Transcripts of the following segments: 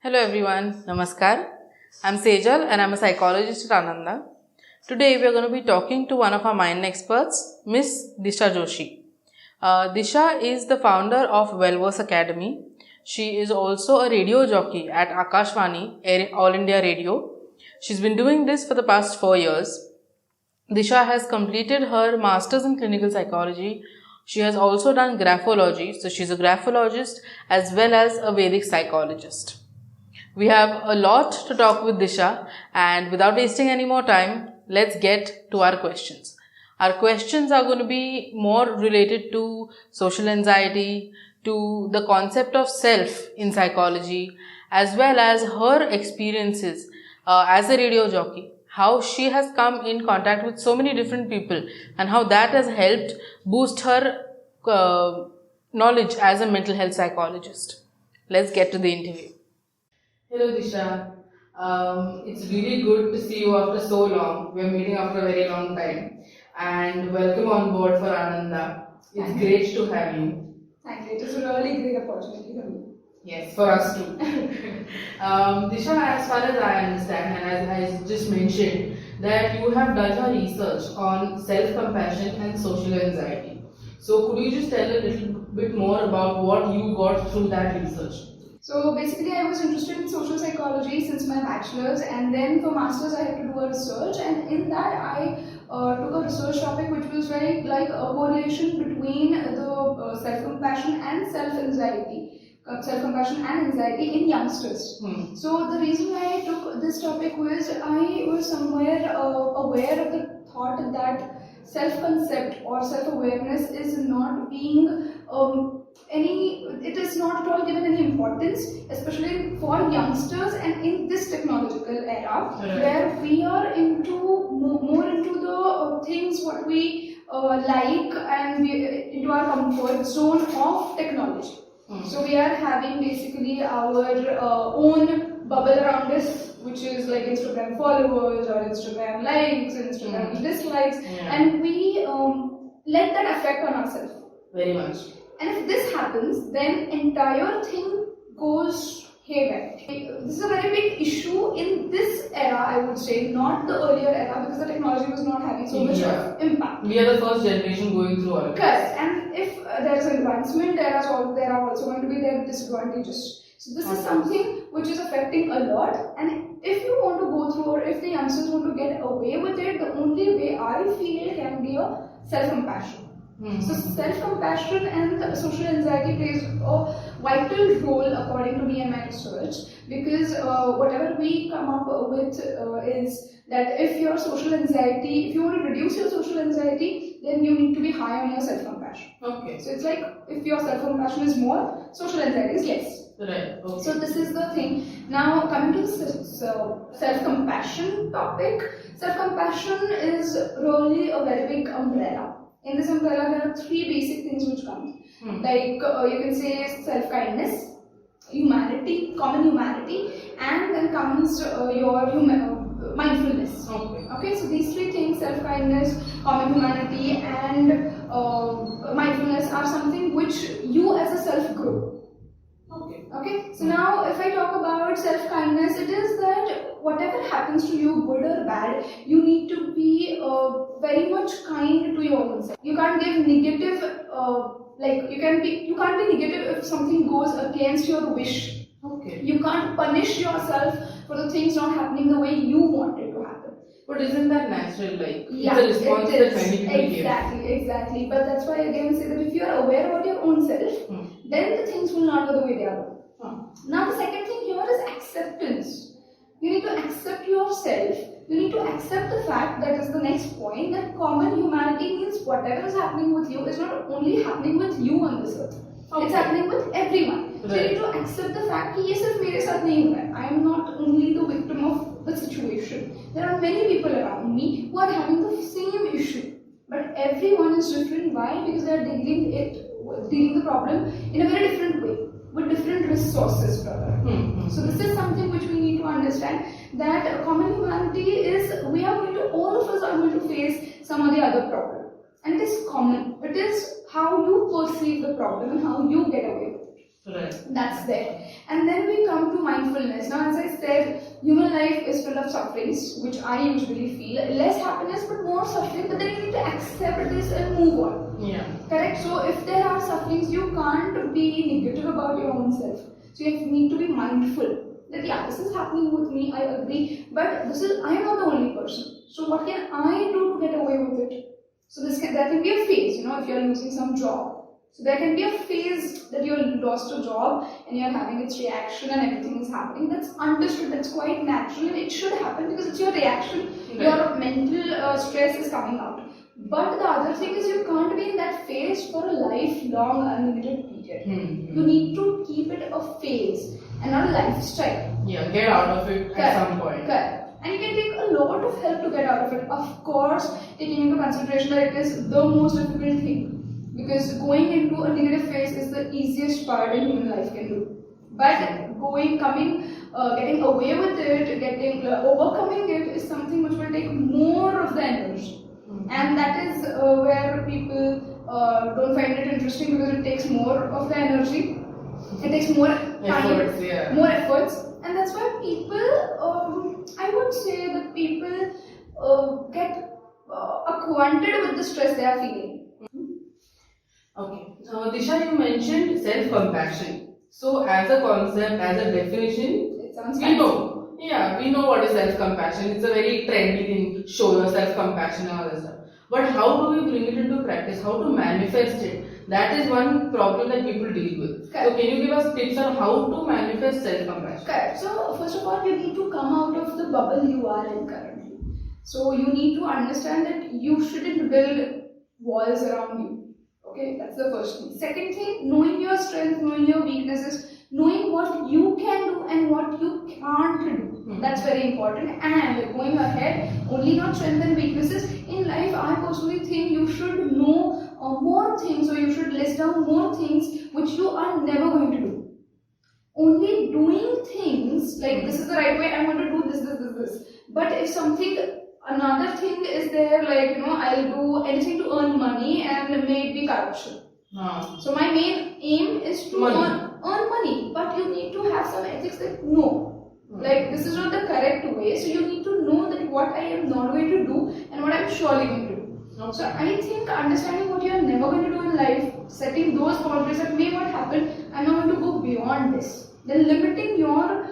Hello everyone, Namaskar. I'm Sejal and I'm a psychologist at Ananda. Today we are going to be talking to one of our mind experts, Miss Disha Joshi. Disha is the founder of Wellverse Academy. She is also a radio jockey at Akashvani, All India Radio. She's been doing this for the past 4 years. Disha has completed her master's in clinical psychology. She has also done graphology, so she's a graphologist as well as a Vedic psychologist. We have a lot to talk with Disha, and without wasting any more time, let's get to our questions. Our questions are going to be more related to social anxiety, to the concept of self in psychology, as well as her experiences as a radio jockey, how she has come in contact with so many different people and how that has helped boost her knowledge as a mental health psychologist. Let's get to the interview. Hello Disha, it's really good to see you after so long. We're meeting after a very long time, and welcome on board for Ananda. It's great to have you. Thank you. It is a really great opportunity for me. Yes, for us too. Disha, as far as I understand, and as I just mentioned, that you have done your research on self-compassion and social anxiety. So could you just tell a little bit more about what you got through that research? So basically I was interested in social psychology since my bachelor's, and then for master's I had to do a research, and in that I took a research topic which was very like a correlation between the self-compassion and self-anxiety. Self-compassion and anxiety in youngsters. So the reason why I took this topic was I was somewhere aware of the thought that self-concept or self-awareness is not being it is not at all given any importance, especially for youngsters and in this technological era, where we are more into the things what we like, and we into our comfort zone of technology. So we are having basically our own bubble around us, which is like Instagram followers or Instagram likes, Instagram dislikes, and we let that affect on ourselves. Very much. And if this happens, then entire thing goes haywire. This is a very big issue in this era, I would say, not the earlier era, because the technology was not having so much of impact. We are the first generation going through all of this. Correct. And if there is advancement, there are also going to be their disadvantages. So this is something which is affecting a lot, and if you want to go through, or if the youngsters want to get away with it, the only way I feel can be a self-compassion. So self-compassion and social anxiety plays a vital role according to me and my research, because whatever we come up with is that if your social anxiety, if you want to reduce your social anxiety, then you need to be high on your self-compassion. Okay. So it's like if your self-compassion is more, social anxiety is less. Right. Okay. So this is the thing. Now coming to the self-compassion topic, self-compassion is really a very big umbrella. In this umbrella, there are 3 basic things which come. Like you can say self-kindness, humanity, common humanity, and then comes your mindfulness. Okay, so these 3 things, self-kindness, common humanity, and mindfulness, are something which you as a self grow. Okay, so now if I talk about self-kindness, it is that whatever happens to you, good or bad, you need to be very much kind to your own self. You can't give negative, you can't be negative if something goes against your wish. Okay. You can't punish yourself for the things not happening the way you want it to happen. But isn't that natural? Like, yeah, it's a response that many people give. Exactly. But that's why I again say that if you are aware about your own self, then the things will not go the way they are. Now the second thing here is acceptance. You need to accept yourself. You need to accept the fact, that is the next point, that common humanity means whatever is happening with you is not only happening with you on this earth. It's happening with everyone. So you need to accept the fact that yes, if मेरे साथ नहीं हुआ है, I am not only the victim of the situation. There are many people around me who are having the same issue, but everyone is different. Why? Because they are dealing the problem in a very different way, with different resources, brother. So this is something which we need to understand, that common humanity is, all of us are going to face some or the other problem, and it is common. It is how you perceive the problem and how you get away with it. Right. That's there. And then we come to mindfulness. Now, as I said, human life is full of sufferings, which I usually feel. Less happiness, but more suffering. But then you need to accept this and move on. Yeah. Correct? So, if there are sufferings, you can't be negative about your own self. So, you need to be mindful that, yeah, this is happening with me, I agree. But I am not the only person. So, what can I do to get away with it? So, there can be a phase, if you're losing some job. So there can be a phase that you lost a job and you're having its reaction and everything is happening. That's understood, that's quite natural, and it should happen because it's your reaction. Right. Your mental stress is coming out. But the other thing is you can't be in that phase for a lifelong unlimited period. You need to keep it a phase and not a lifestyle. Yeah, get out of it at some point. Correct. And you can take a lot of help to get out of it. Of course, taking into consideration that it is the most difficult thing. Because going into a negative phase is the easiest part a human life can do. But getting away with it, overcoming it is something which will take more of the energy. And that is where people don't find it interesting because it takes more of the energy. It takes more time, more efforts. And that's why people, I would say that people get acquainted with the stress they are feeling. Okay. Disha, you mentioned self-compassion. So, as a concept, as a definition, It sounds we know. Yeah, we know what is self-compassion. It's a very trendy thing. Show your self-compassion and all that stuff. But how do we bring it into practice? How to manifest it? That is one problem that people deal with. Correct. So, can you give us tips on how to manifest self-compassion? Correct. So, first of all, you need to come out of the bubble you are in currently. So, you need to understand that you shouldn't build walls around you. Okay, that's the first thing. Second thing, knowing your strengths, knowing your weaknesses, knowing what you can do and what you can't do. That's very important. And going ahead, only not strengths and weaknesses. In life, I personally think you should know more things, or you should list down more things which you are never going to do. Only doing things like this is the right way, I'm going to do this. But if another thing is there, like, I'll do anything to earn money and may it be corruption. So my main aim is to earn money, but you need to have some ethics that like this is not the correct way. So you need to know that what I am not going to do and what I'm surely going to do. Okay. So I think understanding what you are never going to do in life, setting those boundaries that may not happen, I'm not going to go beyond this. Then limiting your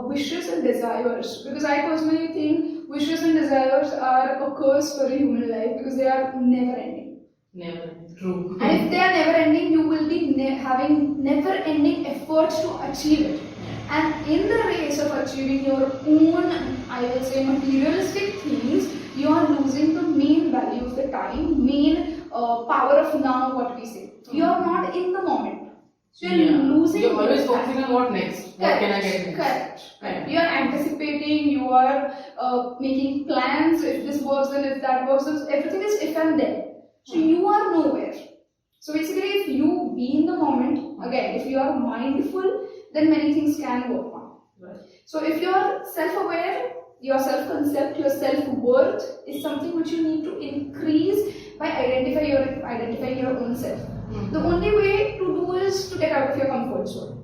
wishes and desires, because I personally think wishes and desires are a curse for a human life because they are never ending. Never. True. And if they are never ending, you will be having never ending efforts to achieve it. And in the race of achieving your own, I will say, materialistic things, you are losing the main value of the time, main power of now, what we say. You are not in the moment. So you are losing. You're always focusing on what next. What can I get next? Correct. You are anticipating, you are making plans, if this works and if that works, everything is if and then. So you are nowhere. So basically, if you be in the moment, again, if you are mindful, then many things can work on. Right. So if you are self-aware, your self-concept, your self-worth is something which you need to increase by identifying your own self. The only way to do is to get out of your comfort zone.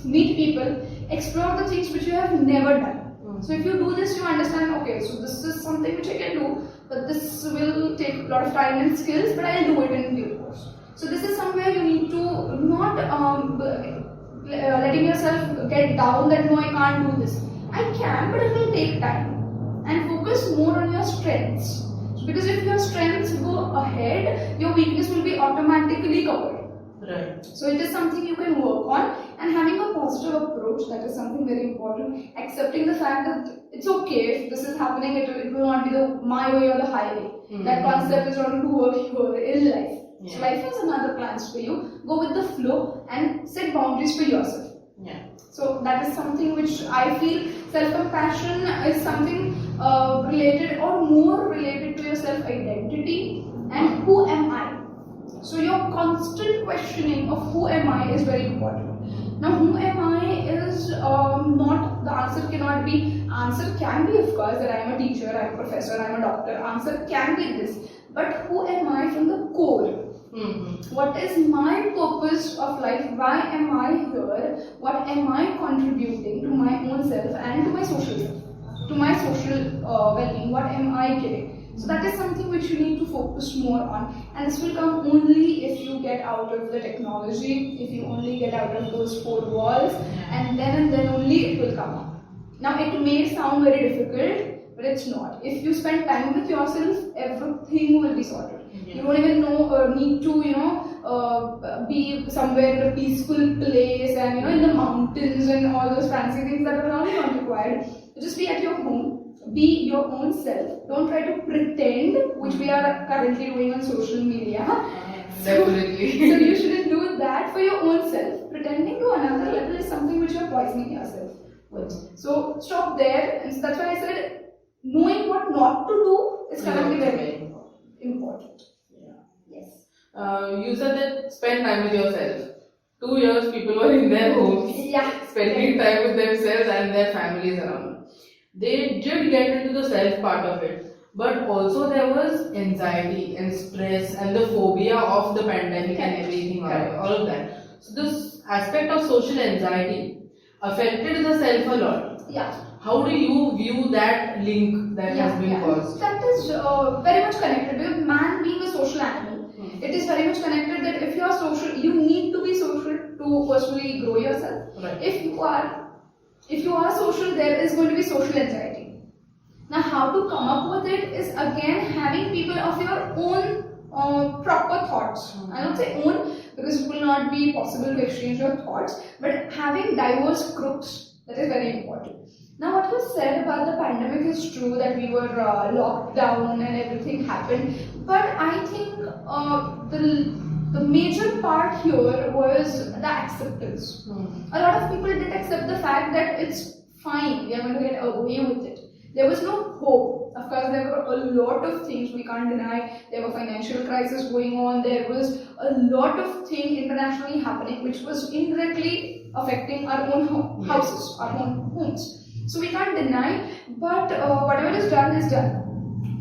Meet people, explore the things which you have never done. So if you do this, you understand, okay, so this is something which I can do, but this will take a lot of time and skills, but I'll do it in due course. So this is somewhere you need to not letting yourself get down that no, I can't do this. I can, but it will take time. And focus more on your strengths. Because if your strengths go ahead, your weakness will be automatically covered. Right. So it is something you can work on, and having a positive approach, that is something very important. Accepting the fact that it's okay if this is happening, it will not be my way or the highway. That concept is not going to work here in life. So life has another plans for you. Go with the flow and set boundaries for yourself. So that is something which I feel self-compassion is something related or more related to your self-identity and who am I. So your constant questioning of who am I is very important. Now who am I is not, the answer cannot be, answer can be of course that I am a teacher, I am a professor, I am a doctor, answer can be this. But who am I from the core? What is my purpose of life? Why am I here? What am I contributing to my own self and to my social self, to my social well-being? What am I giving? So that is something which you need to focus more on, and this will come only if you get out of the technology, if you only get out of those four walls, and then only it will come up. Now it may sound very difficult, but it's not. If you spend time with yourself, everything will be sorted. You don't even need to be somewhere in a peaceful place and in the mountains and all those fancy things that are not required. Just be at your home, be your own self. Don't try to pretend, which we are currently doing on social media. Definitely. So you shouldn't do that for your own self. Pretending to another level is something which you are poisoning yourself with. So stop there, and that's why I said knowing what not to do is currently very important. Yes. You said that spend time with yourself. 2 years people were in their homes, spending time with themselves and their families around. They did get into the self part of it, but also there was anxiety and stress and the phobia of the pandemic and everything, all of that. So this aspect of social anxiety affected the self a lot. Yeah. How do you view that link that has been caused? That is very much connected because man being a social animal, it is very much connected that if you are social, you need to be social to personally grow yourself. Right. If you are social, there is going to be social anxiety. Now, how to come up with it is again having people of your own proper thoughts. I don't say own because it will not be possible to exchange your thoughts, but having diverse groups, that is very important. Now, what you said about the pandemic is true that we were locked down and everything happened, but I think the major part here was the acceptance. A lot of people did accept the fact that it's fine, we are going to get away with it. There was no hope. Of course, there were a lot of things we can't deny. There were financial crisis going on. There was a lot of things internationally happening, which was indirectly affecting our own houses, our own homes. So we can't deny, but whatever is done is done.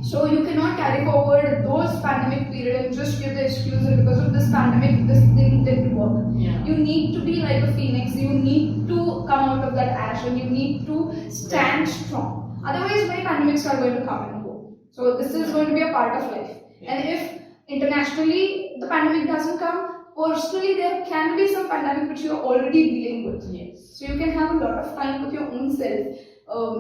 So you cannot carry forward those pandemic period and just give the excuse that because of this pandemic, this thing didn't work. You need to be like a phoenix. You need to come out of that ash and you need to stand strong. Otherwise, many pandemics are going to come and go. So this is going to be a part of life. And if internationally the pandemic doesn't come, personally there can be some pandemic which you are already dealing with. So you can have a lot of time with your own self.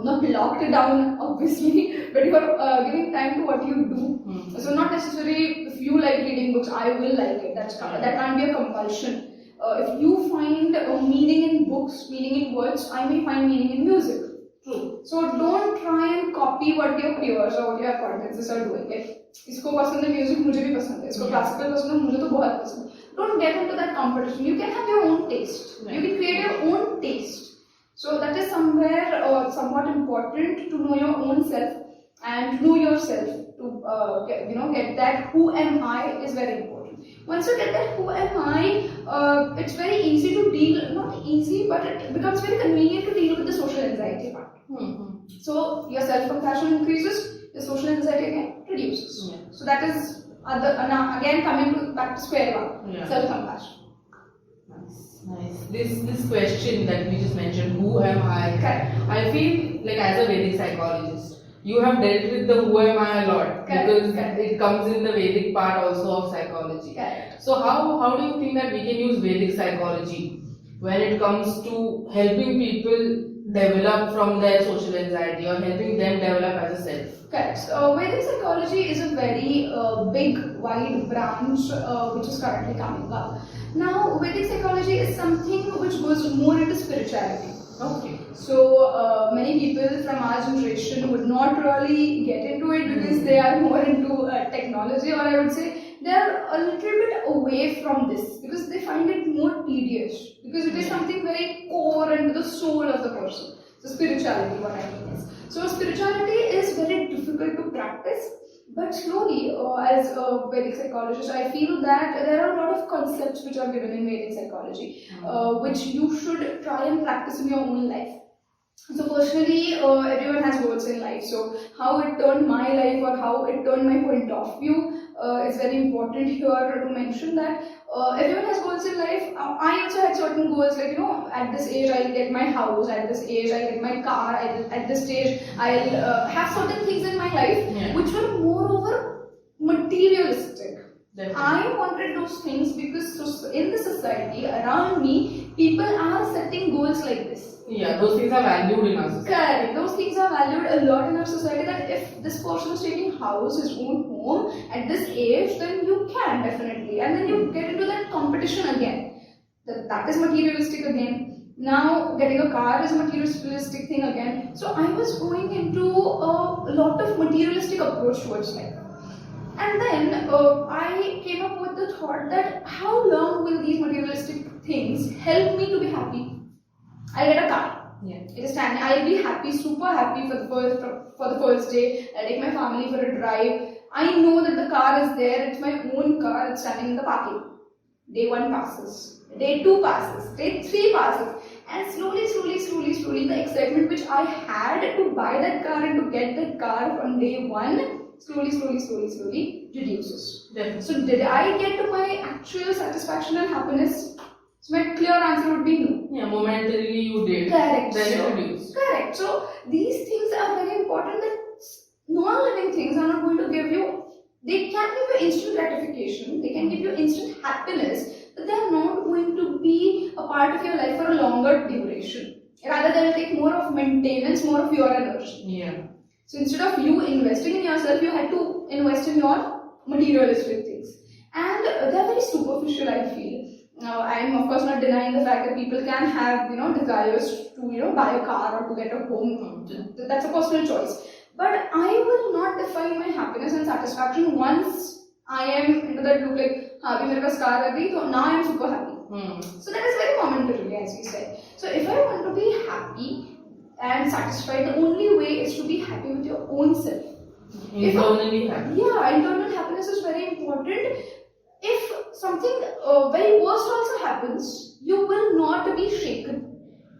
Not locked down obviously, but you are giving time to what you do. So not necessarily if you like reading books, I will like it. That can't be a compulsion. If you find meaning in books, meaning in words, I may find meaning in music. True. So don't try and copy what your peers or what your acquaintances are doing. Like, इसको पसंद है music, मुझे भी पसंद है. इसको classical पसंद है, मुझे तो बहुत पसंद है. Don't get into that competition. You can have your own taste. You can create your own taste. So that is somewhere somewhat important to know your own self and to know yourself to get that who am I is very important. Once you get that who am I, it's very easy to deal, not easy, but it becomes very convenient to deal with the social anxiety part. So your self-compassion increases, your social anxiety again reduces. So that is again coming back to square one, self-compassion. Nice. This question that we just mentioned, who am I? Correct. I feel like as a Vedic psychologist, you have dealt with the who am I a lot because it comes in the Vedic part also of psychology. Correct. So how do you think that we can use Vedic psychology when it comes to helping people develop from their social anxiety or helping them develop as a self? Correct. So Vedic psychology is a very big, wide branch which is currently coming up. Now, Vedic psychology is something which goes more into spirituality. Okay. So many people from our generation would not really get into it because they are more into technology, or I would say they are a little bit away from this because they find it more tedious because it is something very core into the soul of the person. So spirituality, what I mean is. So spirituality is very difficult to practice, but slowly, as a Vedic psychologist, I feel that there are a lot of concepts which are given in Vedic psychology, which you should try and practice in your own life. So personally, everyone has goals in life. So how it turned my life or how it turned my point of view is very important here to mention that everyone has goals in life. I also had certain goals, like at this age I'll get my house, at this age I'll get my car, at this stage I'll have certain things in my life which were moreover materialistic. Definitely. I wanted those things because in the society around me, people are setting goals like this. Yeah, those things are valued in us. Correct. Those things are valued a lot in our society, that if this person is taking house, his own home at this age, then you can definitely. And then you get into that competition again. That is materialistic again. Now getting a car is a materialistic thing again. So I was going into a lot of materialistic approach towards life. And then I came up with the thought that how long will these materialistic things help me to be happy? I get a car. Yeah. It is standing. I'll be happy, super happy for the first day. I take my family for a drive. I know that the car is there. It's my own car. It's standing in the parking. Day 1 passes. Day 2 passes. Day 3 passes. And slowly, the excitement which I had to buy that car and to get that car on day 1, slowly reduces. Definitely. So did I get to my actual satisfaction and happiness? So my clear answer would be no. Yeah, momentarily you did. Correct. Then So, it reduced. correct. So these things are very important, that non-living things are not going to give you, they can give you instant gratification, they can give you instant happiness, but they are not going to be a part of your life for a longer duration. Rather, they will take more of maintenance, more of your energy. Yeah. So instead of you investing in yourself, you had to invest in your materialistic things. And they are very superficial, I feel. I am of course not denying the fact that people can have desires to buy a car or to get a home. That's a personal choice. But I will not define my happiness and satisfaction once I am into that loop, like abhi mere paas car aa gayi, so now I am super happy. So that is very momentarily, as we said. So if I want to be happy and satisfied, the only way is to be happy with your own self. Internally happy. Yeah, internal happiness is very important. If something very worst also happens, you will not be shaken.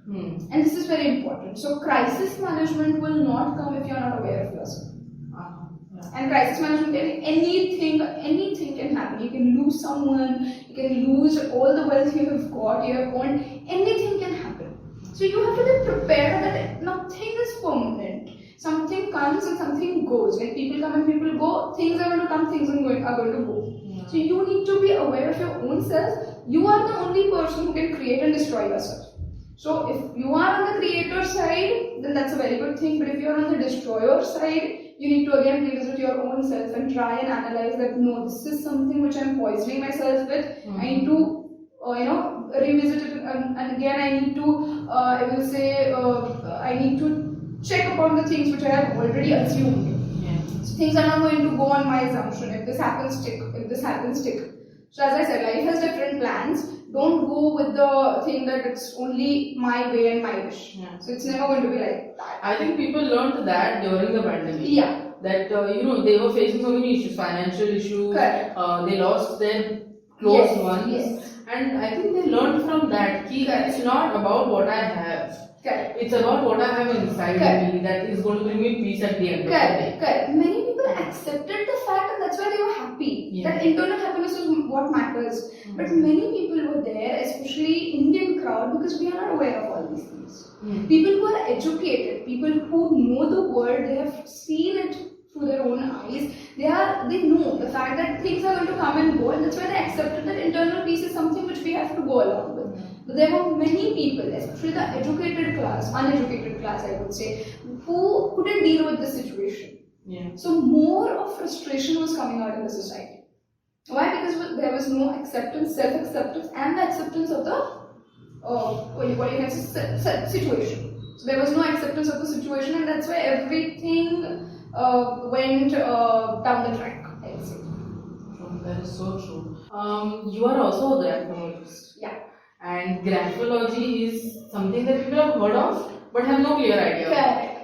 And this is very important. So crisis management will not come if you are not aware of yourself. Yeah. And crisis management can anything can happen. You can lose someone, you can lose all the wealth you have got, you have earned, anything can happen. So you have to be prepared that nothing is permanent. Something comes and something goes. When people come and people go, things are going to come, things are going to go. So you need to be aware of your own self. You are the only person who can create and destroy yourself. So if you are on the creator side, then that's a very good thing. But if you are on the destroyer side, you need to again revisit your own self and try and analyze that no, this is something which I am poisoning myself with. I need to revisit it, and again I need to I need to check upon the things which I have already assumed. So things are not going to go on my assumption. If this happens, stick. If this happens, stick. So as I said, life has different plans. Don't go with the thing that it's only my way and my wish. So it's never going to be like that. I think people learned that during the pandemic. Yeah. That they were facing so many issues, financial issues. Correct. They lost their close ones. Yes. And I think they learned from that. It's not about what I have. Correct. It's about what I have inside me that is going to bring me peace at the end of the day. Correct. Many people accepted the fact, and that's why they were happy. That internal happiness is what matters. But many people were there, especially Indian crowd, because we are not aware of all these things. People who are educated, people who know the world, they have seen it through their own eyes. They know the fact that things are going to come and go, and that's why they accepted that internal peace is something which we have to go along with. But there were many people, especially the educated class, uneducated class I would say, who couldn't deal with this situation. So more of frustration was coming out in the society. Why? Because there was no acceptance, self-acceptance, and the acceptance of the situation. So there was no acceptance of the situation, and that's why everything went down the track, I would say. That is so true. You are also a graphologist. Yeah. And graphology is something that people have heard of but have no clear idea.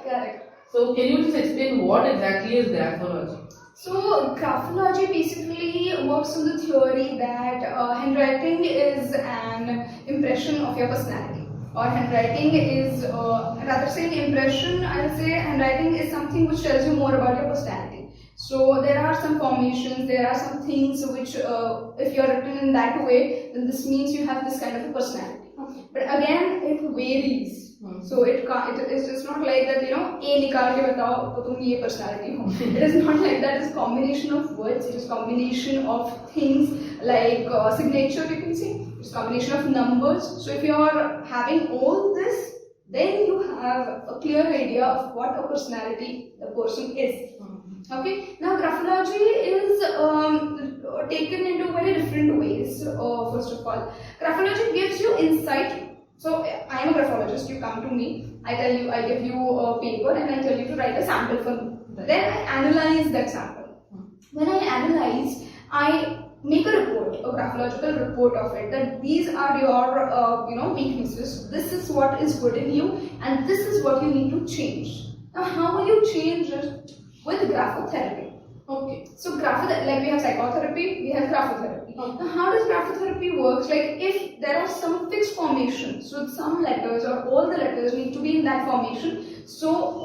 Correct. So can you just explain what exactly is graphology? So graphology basically works on the theory that handwriting is an impression of your personality. or handwriting is, rather saying impression, I'll say handwriting is something which tells you more about your personality. So there are some formations, there are some things which, if you're written in that way, then this means you have this kind of a personality. Okay. But again, it varies. So it's not like that, you know, A nikal ke batao to tum ye personality ho. It is not like that. It's a combination of words. It is a combination of things like signature, you can say. It's a combination of numbers. So if you are having all this, then you have a clear idea of what a personality the person is. Okay. Now graphology is taken into very different ways. First of all, graphology gives you insight. So I am a graphologist. You come to me. I give you a paper and I tell you to write a sample for me. Then I analyze that sample. When I analyze, I make a report, a graphological report of it. That these are your weaknesses. This is what is good in you, and this is what you need to change. Now, how will you change it? With graphotherapy. Okay. So like we have psychotherapy, we have graphotherapy. Okay. Now how does graphotherapy works? Like if there are some fixed formations, so some letters or all the letters need to be in that formation. So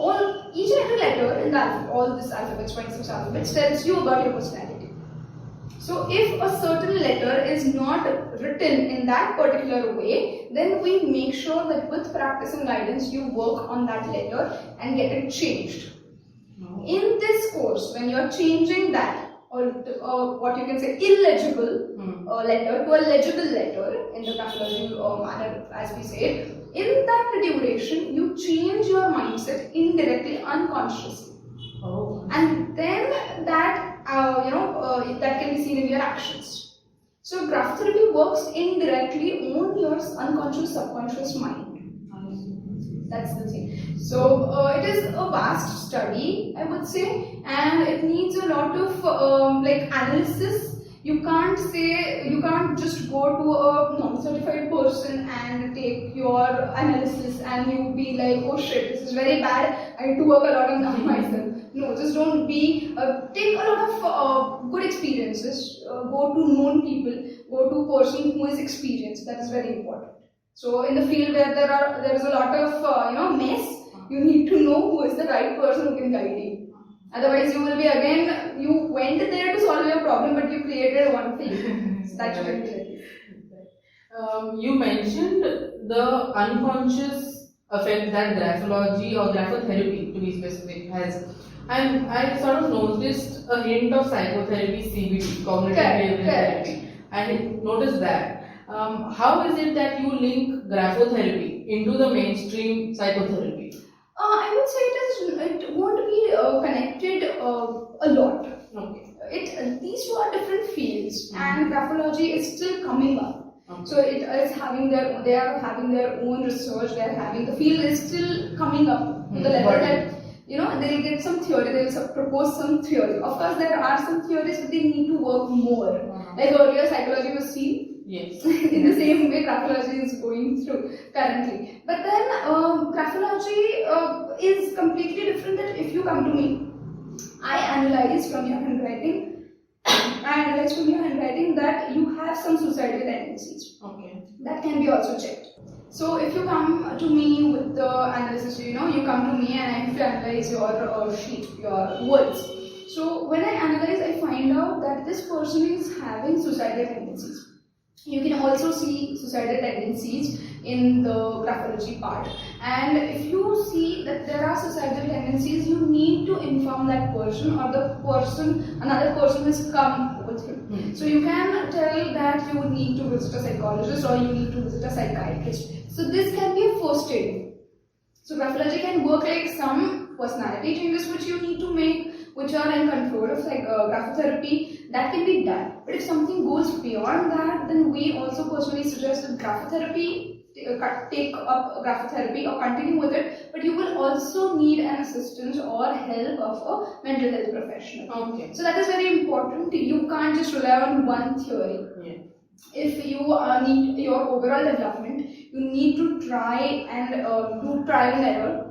each and every letter in the alphabet, all this alphabets, 26 alphabets, tells you about your personality. So if a certain letter is not written in that particular way, then we make sure that with practice and guidance you work on that letter and get it changed. In this course, when you are changing that, or what you can say, illegible letter to a legible letter in the graphology manner, as we say, in that duration, you change your mindset indirectly, unconsciously. Oh. And then that, that can be seen in your actions. So graphotherapy works indirectly on your unconscious, subconscious mind. That's the thing. So it is a vast study, I would say, and it needs a lot of analysis. You can't just go to a non-certified person and take your analysis and you be like, oh shit, this is very bad, I need to work a lot on that myself. No, just don't be, take a lot of good experiences, go to known people, go to a person who is experienced. That is very important. So in the field where there is a lot of mess, you need to know who is the right person who can guide you. Otherwise, you will be again, you went there to solve your problem, but you created one thing. So that shouldn't be like You mentioned the unconscious effect that graphology or graphotherapy, to be specific, has. And I sort of noticed a hint of psychotherapy, CBT, cognitive behavioral therapy. I noticed that. How is it that you link graphotherapy into the mainstream psychotherapy? I would say it won't be connected a lot. Okay. These two are different fields, and graphology is still coming up. Okay. So they are having their own research. The field is still coming up to the level that they'll get some theory. They'll propose some theory. Of course, there are some theories, but they need to work more. Like earlier, psychology was seen. Yes. In the same way graphology is going through currently. But then graphology is completely different. That if you come to me, I analyze from your handwriting that you have some suicidal tendencies. Okay. That can be also checked. So if you come to me with the analysis, you come to me and I have to analyze your sheet, your words. So when I analyze, I find out that this person is having suicidal tendencies. You can also see suicidal tendencies in the graphology part, and if you see that there are suicidal tendencies, you need to inform that person or another person has come with him. So you can tell that you need to visit a psychologist or you need to visit a psychiatrist. So this can be a first aid. So graphology can work like some personality changes which you need to make, which are in control of graphotherapy. That can be done. But if something goes beyond that, then we also personally suggest that graphotherapy, take up graphotherapy or continue with it. But you will also need an assistance or help of a mental health professional. Okay. So that is very important. You can't just rely on one theory. Yeah. If you need your overall development, you need to try and do trial and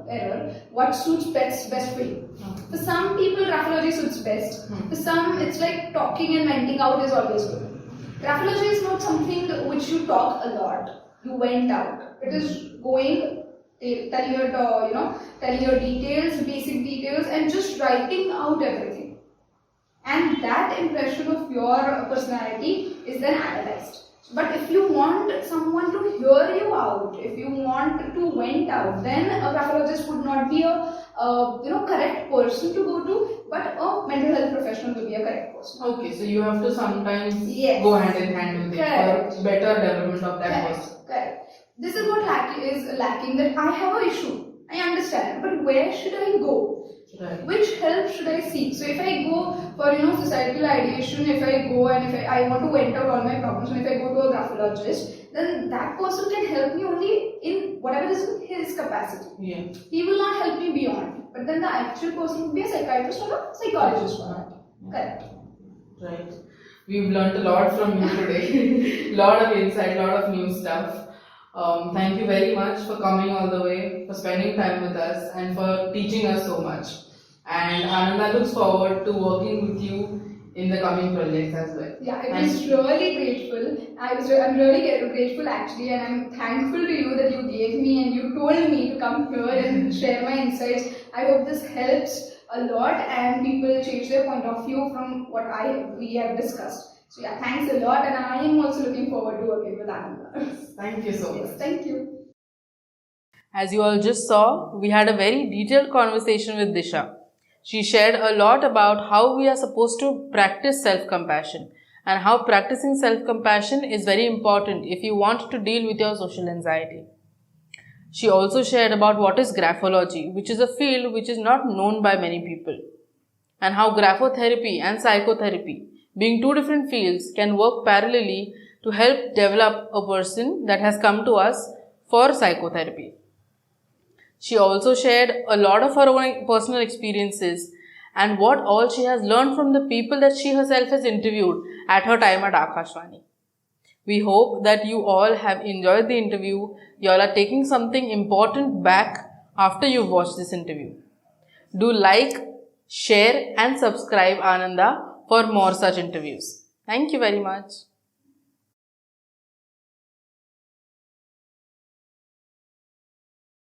error. What suits best for you. For some people, graphology suits best. For some, it's like talking and venting out is always good. Graphology is not something which you talk a lot. You vent out. It is going, telling your, telling your details, basic details, and just writing out everything. And that impression of your personality is then analyzed. But if you want someone to hear you out, if you want to vent out, then a graphologist would not be a correct person to go to, but a mental health professional will be a correct person. Okay, so you have to sometimes Yes. go hand in hand with Correct. it for better development of that Correct. person. Correct. This is what is lacking, that I have an issue. I understand, but where should I go? Right. Which help should I seek? So if I go for societal ideation, if I go and if I want to vent out all my problems, and if I go to a graphologist, then that person can help me only in whatever is in his capacity. Yeah. He will not help me beyond. But then the actual person would be a psychiatrist or a psychologist for that. Correct. Right. We've learned a lot from you today. Lot of insight, lot of new stuff. Thank you very much for coming all the way, for spending time with us, and for teaching us so much. And Ananda looks forward to working with you in the coming projects as well. Yeah, I was really grateful. I'm really grateful actually, and I'm thankful to you that you gave me and you told me to come here and share my insights. I hope this helps a lot and people change their point of view from what we have discussed. So yeah, thanks a lot, and I am also looking forward to working with Ananda. Thank you so much. Yes, thank you. As you all just saw, we had a very detailed conversation with Disha. She shared a lot about how we are supposed to practice self-compassion and how practicing self-compassion is very important if you want to deal with your social anxiety. She also shared about what is graphology, which is a field which is not known by many people, and how graphotherapy and psychotherapy, being two different fields, can work parallelly to help develop a person that has come to us for psychotherapy. She also shared a lot of her own personal experiences and what all she has learned from the people that she herself has interviewed at her time at Akashvani. We hope that you all have enjoyed the interview. You all are taking something important back after you've watched this interview. Do like, share and subscribe Ananda for more such interviews. Thank you very much.